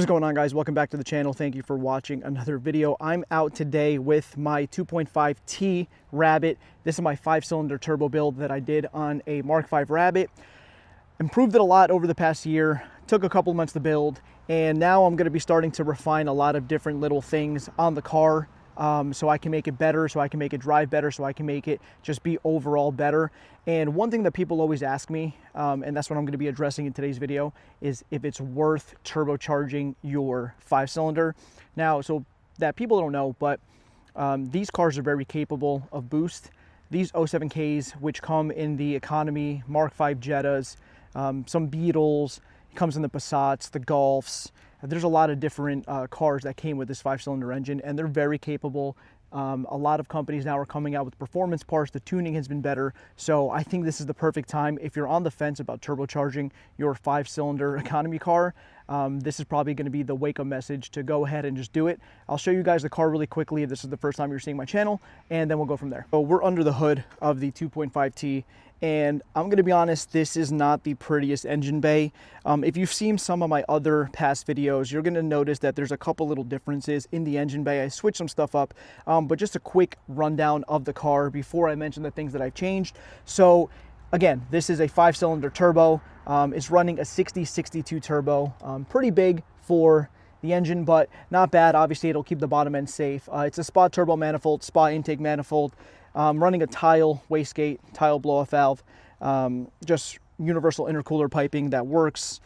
is going on, guys? Welcome back to the channel. Thank you for watching another video. I'm out today with my 2.5T Rabbit. This is my 5-cylinder turbo build that I did on a Mark V Rabbit. Improved it a lot over the past year. Took a couple months to build, and now I'm going to be starting to refine a lot of different little things on the car. So I can make it better, so I can make it drive better, so I can make it just be overall better. And one thing that people always ask me, and that's what I'm going to be addressing in today's video, is if it's worth turbocharging your 5-cylinder. Now, so that people don't know, but these cars are very capable of boost. These 07Ks, which come in the economy Mark V Jettas, some Beetles, it comes in the Passats, the Golfs. There's a lot of different cars that came with this 5-cylinder engine, and they're very capable. A lot of companies now are coming out with performance parts. The tuning has been better. So I think this is the perfect time. If you're on the fence about turbocharging your 5-cylinder economy car, this is probably going to be the wake-up message to go ahead and just do it. I'll show you guys the car really quickly if this is the first time you're seeing my channel, and then we'll go from there. So we're under the hood of the 2.5T. And I'm going to be honest, this is not the prettiest engine bay. If you've seen some of my other past videos, you're going to notice that there's a couple little differences in the engine bay. I switched some stuff up, but just a quick rundown of the car before I mention the things that I've changed. So again, this is a 5-cylinder turbo. It's running a 6062 turbo, pretty big for the engine, but not bad. Obviously, it'll keep the bottom end safe. It's a SPA turbo manifold, SPA intake manifold. Running a tile wastegate, tile blow-off valve, just universal intercooler piping that works.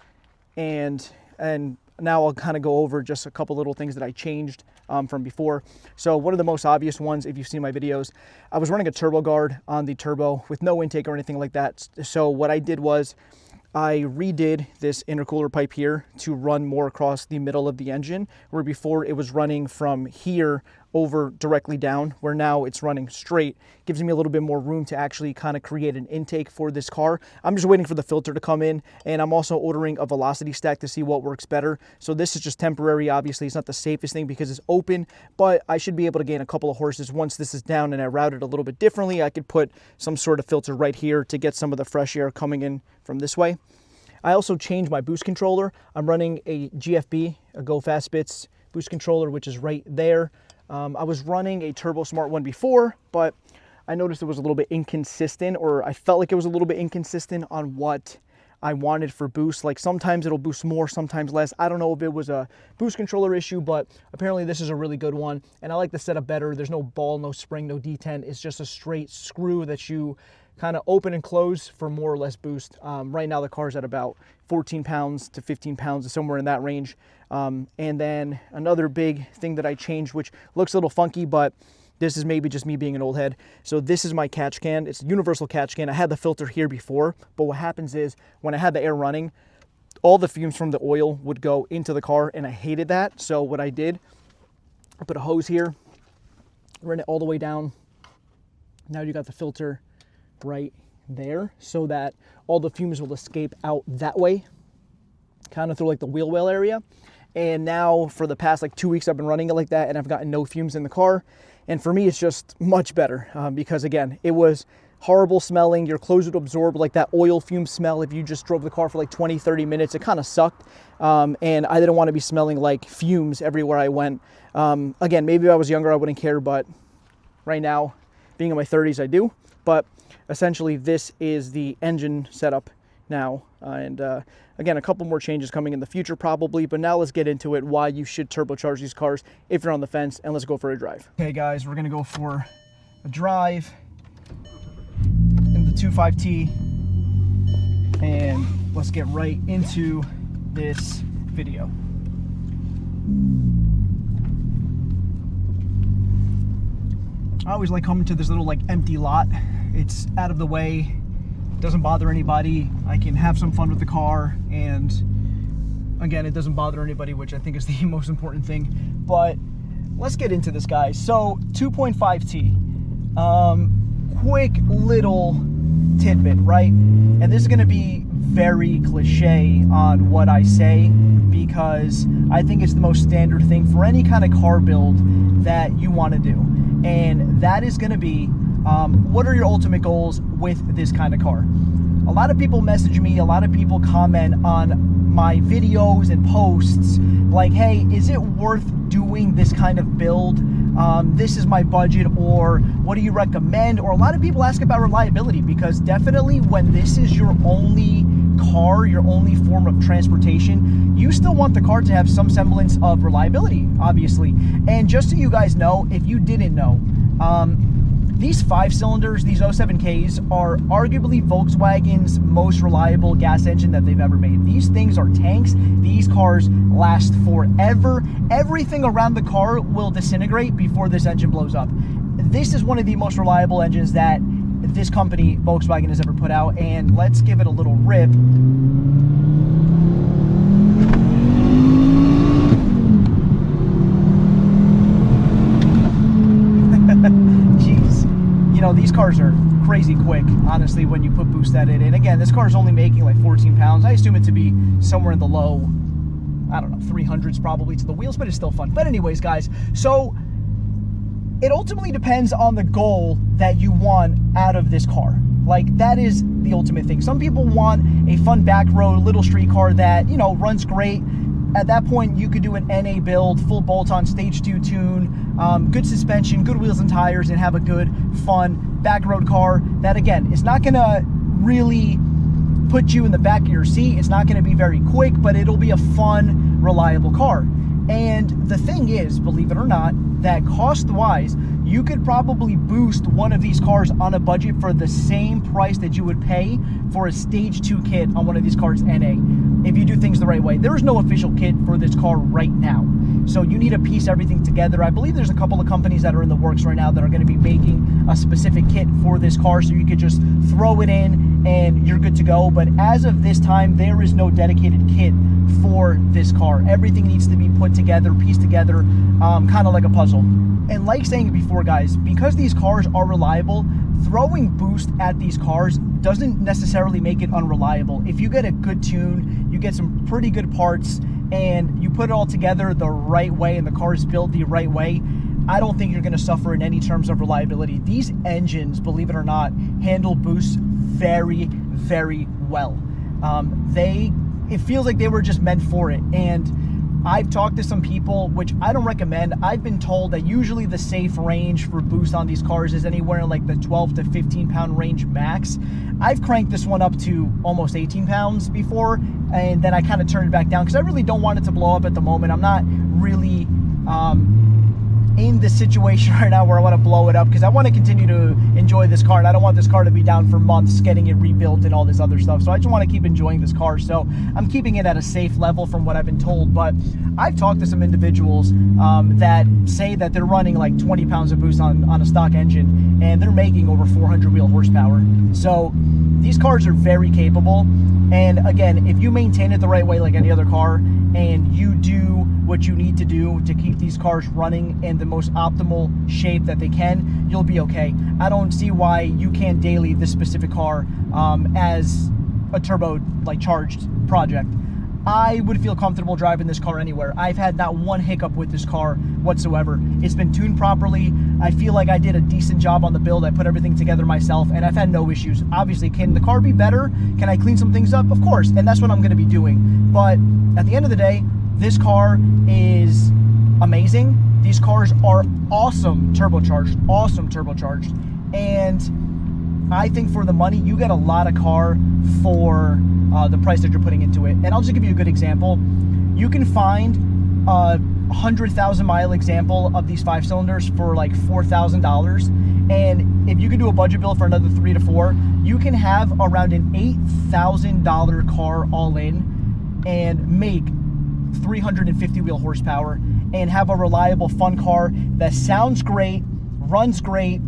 And now I'll kind of go over just a couple little things that I changed from before. So one of the most obvious ones, if you've seen my videos, I was running a turbo guard on the turbo with no intake or anything like that. So what I did was I redid this intercooler pipe here to run more across the middle of the engine, where before it was running from here over directly down, where now it's running straight. Gives me a little bit more room to actually kind of create an intake for this car. I'm just waiting for the filter to come in, and I'm also ordering a velocity stack to see what works better. So this is just temporary. Obviously, it's not the safest thing because it's open, but I should be able to gain a couple of horses once this is down and I route it a little bit differently. I could put some sort of filter right here to get some of the fresh air coming in from this way. I also changed my boost controller. I'm running a GFB, a Go Fast Bits boost controller, which is right there. I was running a Turbo Smart one before, but I noticed it was a little bit inconsistent, or I felt like it was a little bit inconsistent on what I wanted for boost. Like sometimes it'll boost more, sometimes less. I don't know if it was a boost controller issue, but apparently this is a really good one. And I like the setup better. There's no ball, no spring, no detent. It's just a straight screw that you kind of open and close for more or less boost. Right now the car's at about 14 pounds to 15 pounds, somewhere in that range. And then another big thing that I changed, which looks a little funky, but this is maybe just me being an old head. So this is my catch can. It's a universal catch can. I had the filter here before, but what happens is when I had the air running, all the fumes from the oil would go into the car, and I hated that. So what I did, I put a hose here, ran it all the way down. Now you got the filter right there so that all the fumes will escape out that way, kind of through like the wheel well area. And now for the past like 2 weeks I've been running it like that, and I've gotten no fumes in the car. And for me it's just much better because again, it was horrible smelling. Your clothes would absorb like that oil fume smell if you just drove the car for like 20-30 minutes. It kind of sucked, and I didn't want to be smelling like fumes everywhere I went. Again, maybe if I was younger I wouldn't care, but right now, being in my 30s, I do. But essentially this is the engine setup now, and again, a couple more changes coming in the future probably, but now let's get into it, why you should turbocharge these cars if you're on the fence, and let's go for a drive. Okay guys, we're gonna go for a drive in the 2.5T, and let's get right into this video. I always like coming to this little like empty lot. It's out of the way, doesn't bother anybody. I can have some fun with the car, and again, it doesn't bother anybody, which I think is the most important thing. But let's get into this, guys. So 2.5T, quick little tidbit, right? And this is gonna be very cliche on what I say, because I think it's the most standard thing for any kind of car build that you want to do. And that is going to be, what are your ultimate goals with this kind of car? A lot of people message me, a lot of people comment on my videos and posts, like, hey, is it worth doing this kind of build? This is my budget, or what do you recommend? Or a lot of people ask about reliability, because definitely when this is your only car, your only form of transportation, you still want the car to have some semblance of reliability, obviously. And just so you guys know, if you didn't know, these 5-cylinders, these 07Ks, are arguably Volkswagen's most reliable gas engine that they've ever made. These things are tanks. These cars last forever. Everything around the car will disintegrate before this engine blows up. This is one of the most reliable engines that this company, Volkswagen, has ever put out, and let's give it a little rip. You know, these cars are crazy quick, honestly, when you put boost at it. And again, this car is only making like 14 pounds. I assume it to be somewhere in the low, I don't know, 300s probably to the wheels, but it's still fun. But anyways, guys, so it ultimately depends on the goal that you want out of this car. Like, that is the ultimate thing. Some people want a fun back road little street car that, you know, runs great. At that point, you could do an NA build, full bolt-on stage 2 tune, good suspension, good wheels and tires, and have a good, fun back road car that, again, is not gonna really put you in the back of your seat. It's not gonna be very quick, but it'll be a fun, reliable car. And the thing is, believe it or not, that cost-wise, you could probably boost one of these cars on a budget for the same price that you would pay for a stage 2 kit on one of these cars NA, if you do things the right way. There is no official kit for this car right now, so you need to piece everything together. I believe there's a couple of companies that are in the works right now that are going to be making a specific kit for this car, so you could just throw it in and you're good to go. But as of this time, there is no dedicated kit for this car. Everything needs to be put together, pieced together, kind of like a puzzle. And like saying before, guys, because these cars are reliable, throwing boost at these cars doesn't necessarily make it unreliable. If you get a good tune, you get some pretty good parts, and you put it all together the right way, and the car is built the right way, I don't think you're going to suffer in any terms of reliability. These engines, believe it or not, handle boosts very, very well. It feels like they were just meant for it. And I've talked to some people, which I don't recommend. I've been told that usually the safe range for boost on these cars is anywhere in like the 12 to 15 pound range max. I've cranked this one up to almost 18 pounds before, and then I kind of turned it back down because I really don't want it to blow up at the moment. I'm not really in the situation right now where I want to blow it up, because I want to continue to enjoy this car, and I don't want this car to be down for months getting it rebuilt and all this other stuff. So I just want to keep enjoying this car, so I'm keeping it at a safe level from what I've been told. But I've talked to some individuals that say that they're running like 20 pounds of boost on a stock engine, and they're making over 400 wheel horsepower. So these cars are very capable. And again, if you maintain it the right way, like any other car, and you do what you need to do to keep these cars running in the most optimal shape that they can, you'll be okay. I don't see why you can't daily this specific car as a turbo like charged project. I would feel comfortable driving this car anywhere. I've had not one hiccup with this car whatsoever. It's been tuned properly. I feel like I did a decent job on the build. I put everything together myself, and I've had no issues. Obviously, can the car be better? Can I clean some things up? Of course, and that's what I'm gonna be doing. But at the end of the day, this car is amazing. These cars are awesome turbocharged, and I think for the money, you get a lot of car for the price that you're putting into it. And I'll just give you a good example. You can find a 100,000 mile example of these 5 cylinders for like $4,000. And if you can do a budget build for another 3 to 4, you can have around an $8,000 car all in and make 350 wheel horsepower and have a reliable, fun car that sounds great, runs great,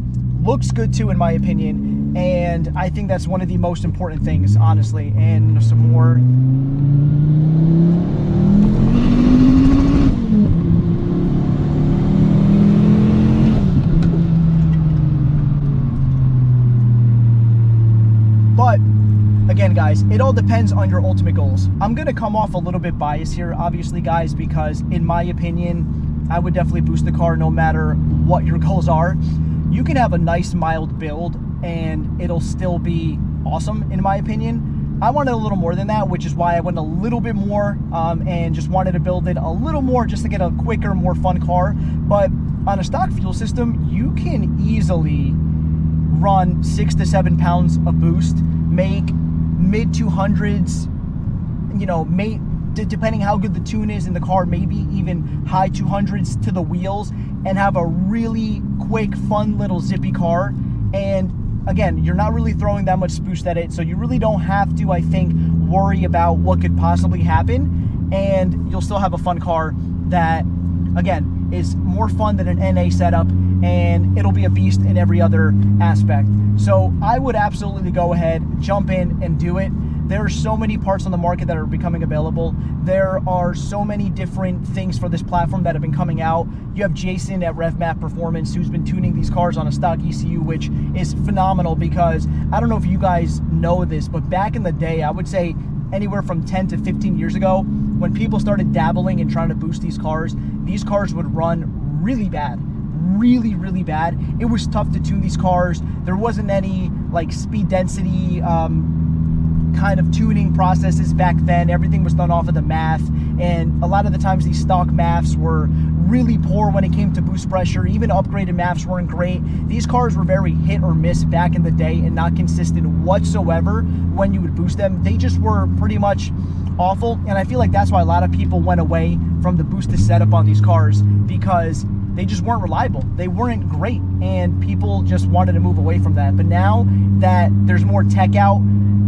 looks good too, in my opinion. And I think that's one of the most important things, honestly. And some more. But again, guys, it all depends on your ultimate goals. I'm gonna come off a little bit biased here, obviously, guys, because in my opinion, I would definitely boost the car no matter what your goals are. You can have a nice mild build and it'll still be awesome, in my opinion. I wanted a little more than that, which is why I went a little bit more and just wanted to build it a little more just to get a quicker, more fun car. But on a stock fuel system, you can easily run 6 to 7 pounds of boost, make mid 200s, you know, depending how good the tune is in the car, maybe even high 200s to the wheels, and have a really quick, fun little zippy car. And again, you're not really throwing that much boost at it, so you really don't have to, I think, worry about what could possibly happen, and you'll still have a fun car that, again, is more fun than an NA setup, and it'll be a beast in every other aspect. So I would absolutely go ahead, jump in and do it. There are so many parts on the market that are becoming available. There are so many different things for this platform that have been coming out. You have Jason at RevMap Performance, who's been tuning these cars on a stock ECU, which is phenomenal, because I don't know if you guys know this, but back in the day, I would say anywhere from 10 to 15 years ago, when people started dabbling and trying to boost these cars would run really bad. Really, really bad. It was tough to tune these cars. There wasn't any like speed density kind of tuning processes back then. Everything was done off of the math, and a lot of the times these stock maths were really poor when it came to boost pressure. Even upgraded maths weren't great. These cars were very hit or miss back in the day and not consistent whatsoever when you would boost them. They just were pretty much awful, and I feel like that's why a lot of people went away from the boosted setup on these cars, because they just weren't reliable. They weren't great, and people just wanted to move away from that. But now that there's more tech out,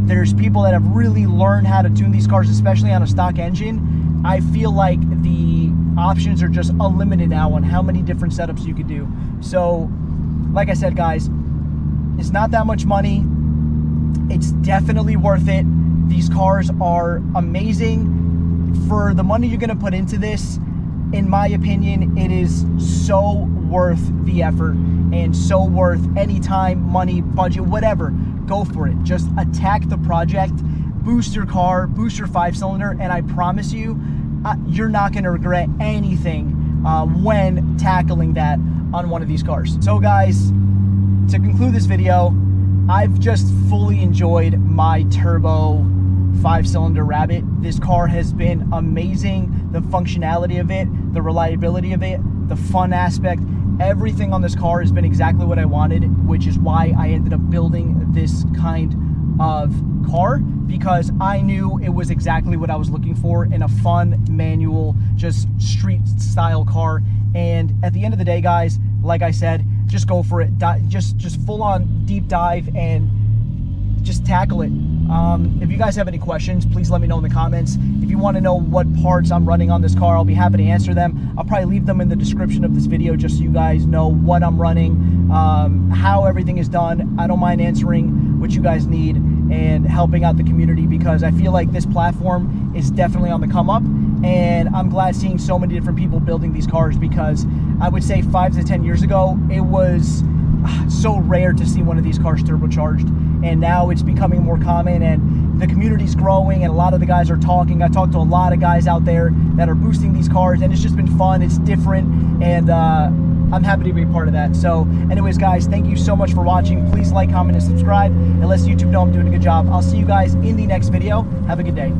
there's people that have really learned how to tune these cars, especially on a stock engine, I feel like the options are just unlimited now on how many different setups you could do. So, like I said, guys, it's not that much money. It's definitely worth it. These cars are amazing. For the money you're gonna put into this, in my opinion, it is so worth the effort and so worth any time, money, budget, whatever. Go for it. Just attack the project, boost your car, boost your 5-cylinder, and I promise you, you're not going to regret anything when tackling that on one of these cars. So guys, to conclude this video, I've just fully enjoyed my turbo 5-cylinder Rabbit. This car has been amazing. The functionality of it, the reliability of it, the fun aspect, everything on this car has been exactly what I wanted, which is why I ended up building this kind of car, because I knew it was exactly what I was looking for in a fun, manual, just street style car. And at the end of the day, guys, like I said, just go for it. Just full on deep dive and just tackle it. If you guys have any questions, please let me know in the comments. If you want to know what parts I'm running on this car, I'll be happy to answer them. I'll probably leave them in the description of this video just so you guys know what I'm running, how everything is done. I don't mind answering what you guys need and helping out the community, because I feel like this platform is definitely on the come up, and I'm glad seeing so many different people building these cars, because I would say 5 to 10 years ago, it was so rare to see one of these cars turbocharged, and now it's becoming more common, and the community's growing, and a lot of the guys are talking. I talked to a lot of guys out there that are boosting these cars, and it's just been fun. It's different, and I'm happy to be a part of that. So anyways, guys, thank you so much for watching. Please like, comment, and subscribe, and let YouTube know I'm doing a good job. I'll see you guys in the next video. Have a good day.